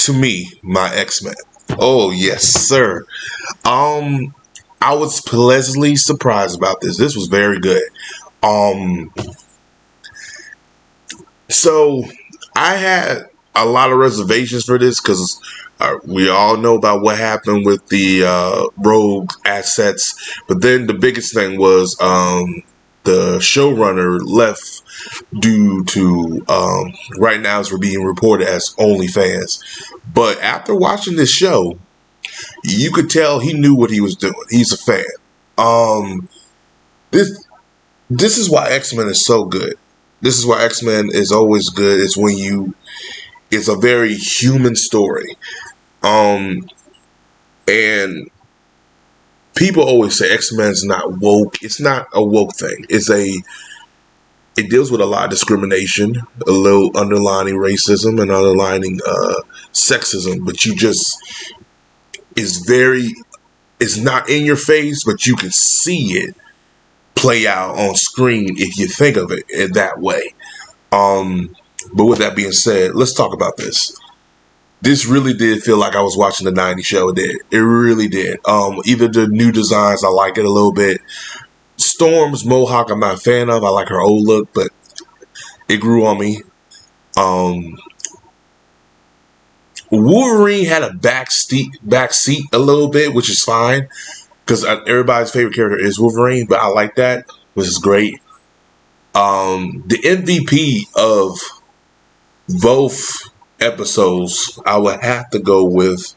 to me, my X-Men. Oh yes, sir. Um, I was pleasantly surprised about this. This was very good. Um, so I had a lot of reservations for this because we all know about what happened with the Rogue assets, but then the biggest thing was the showrunner left due to right now it's being reported as OnlyFans. But after watching this show, you could tell he knew what he was doing. He's a fan. Um, this this is why X-Men is so good. This is why X-Men is always good. It's a very human story. Um, and people always say X-Men's not woke. It's not a woke thing. It deals with a lot of discrimination, a little underlining racism and underlining sexism, but is very it's not in your face, but you can see it play out on screen if you think of it in that way. Um, but with that being said, let's talk about this. This really did feel like I was watching the '90s show. It did. It really did. Either the new designs, I like it a little bit. Storm's mohawk, I'm not a fan of. I like her old look, but it grew on me. Um, Wolverine had a back seat a little bit, which is fine because everybody's favorite character is Wolverine, but I like that, which is great. The MVP of both episodes, I would have to go with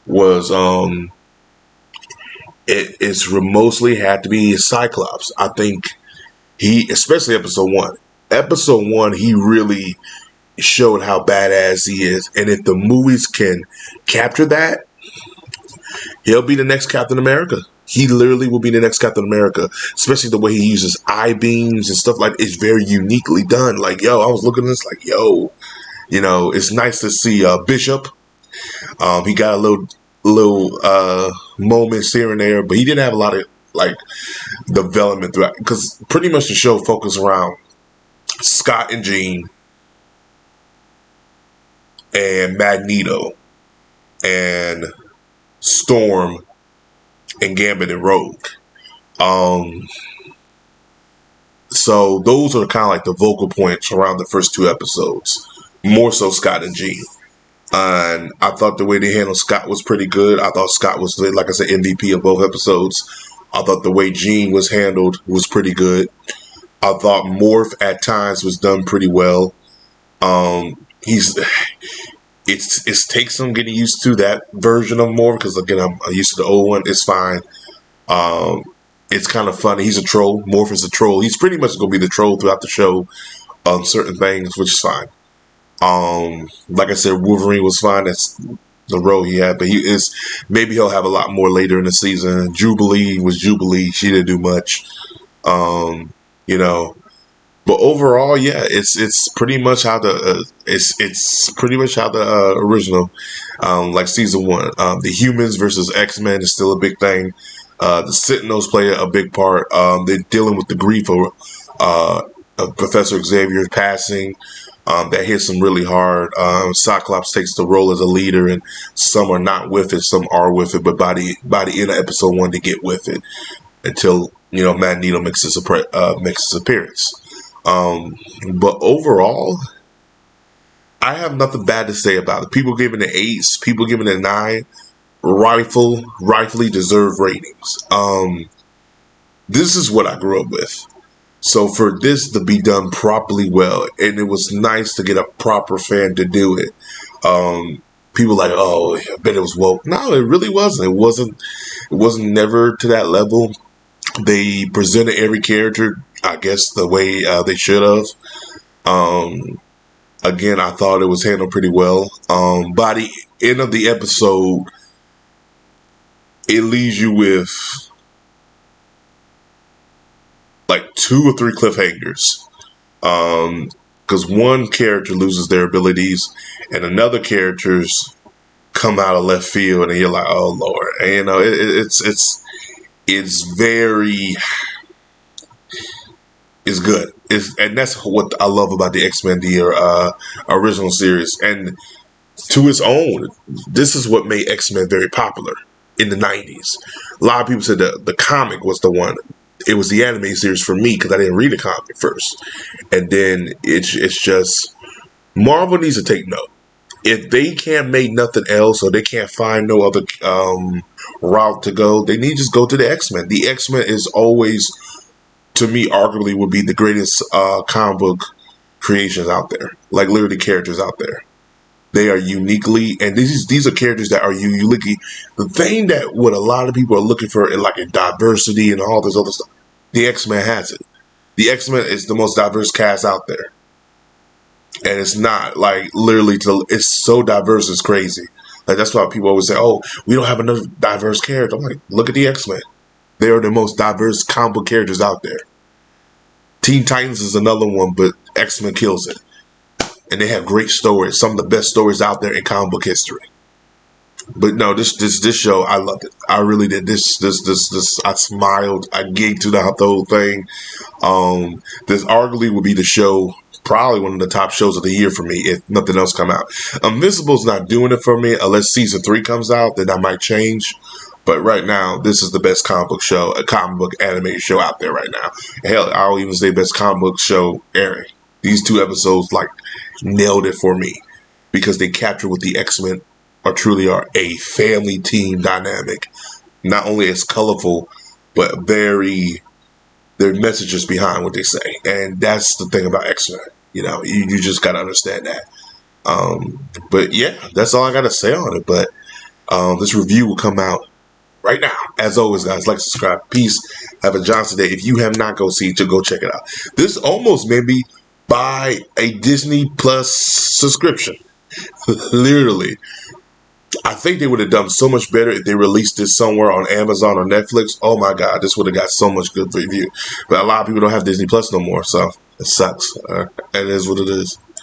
was it's mostly had to be Cyclops. I think especially episode one. Episode one, he really showed how badass he is, and if the movies can capture that, he'll be the next Captain America. He literally will be the next Captain America, especially the way he uses eye beams and stuff like that. It's very uniquely done. Like, yo, I was looking at this like, yo, it's nice to see Bishop. He got a little moments here and there, but he didn't have a lot of like development throughout because pretty much the show focused around Scott and Jean and Magneto and Storm and Gambit and Rogue. Um, so those are kind of like the vocal points around the first two episodes. More so Scott and Jean. And I thought the way they handled Scott was pretty good. I thought Scott was, like I said, MVP of both episodes. I thought the way Jean was handled was pretty good. I thought Morph at times was done pretty well. It takes some getting used to that version of Morph because again I'm used to the old one. It's fine. It's kind of funny. He's a troll. Morph is a troll. He's pretty much going to be the troll throughout the show on certain things, which is fine. Like I said, Wolverine was fine. That's the role he had, but maybe he'll have a lot more later in the season. Jubilee was Jubilee. She didn't do much. You know, but overall, yeah, it's pretty much how it's pretty much how the original, like season one, the humans versus X-Men is still a big thing. The Sentinels play a big part. They're dealing with the grief of Professor Xavier's passing. That hits them really hard. Cyclops takes the role as a leader, and some are not with it, some are with it. But by the end of episode one, they get with it until Magneto makes his appearance. But overall, I have nothing bad to say about it. People giving it 8s, people giving it 9. Rightfully deserved ratings. This is what I grew up with. So for this to be done properly well, and it was nice to get a proper fan to do it. People like, oh, I bet it was woke. No, it really wasn't. It wasn't never to that level. They presented every character, I guess, the way they should have. Again, I thought it was handled pretty well. By the end of the episode, it leaves you with like 2 or 3 cliffhangers. Because one character loses their abilities and another character's come out of left field, and you're like, oh Lord. And, it's good. And that's what I love about the X-Men, the original series. And to its own. This is what made X-Men very popular in the 90s. A lot of people said the comic was the one. It was the anime series for me because I didn't read the comic first. And then it's just Marvel needs to take note. If they can't make nothing else or they can't find no other route to go, they need to just go to the X-Men. The X-Men is always, to me, arguably would be the greatest comic book creations out there. Like literally characters out there. They are uniquely, and these are characters that are uniquely. The thing that what a lot of people are looking for, in like in diversity and all this other stuff, the X-Men has it. The X-Men is the most diverse cast out there, and it's not like literally. It's so diverse, it's crazy. Like that's why people always say, "Oh, we don't have enough diverse characters." I'm like, look at the X-Men. They are the most diverse comic book characters out there. Teen Titans is another one, but X-Men kills it. And they have great stories, some of the best stories out there in comic book history. But no, this show, I loved it. I really did. This I smiled. I gigged through the whole thing. This arguably would be the show, probably one of the top shows of the year for me if nothing else come out. Invincible's not doing it for me unless season 3 comes out, then I might change. But right now, this is the best comic book show, a comic book animated show out there right now. Hell, I'll even say best comic book show airing. These 2 episodes like nailed it for me because they capture what the X-Men truly are, a family team dynamic. Not only as colorful, but very, their messages behind what they say. And that's the thing about X-Men. You know, you just got to understand that. But yeah, that's all I got to say on it. But this review will come out right now. As always, guys, like, subscribe. Peace. Have a Johnson day. If you have not go see it, go check it out. This almost made me buy a Disney Plus subscription. Literally. I think they would have done so much better if they released this somewhere on Amazon or Netflix. Oh my God, this would have got so much good review. But a lot of people don't have Disney Plus no more, so it sucks. It is what it is.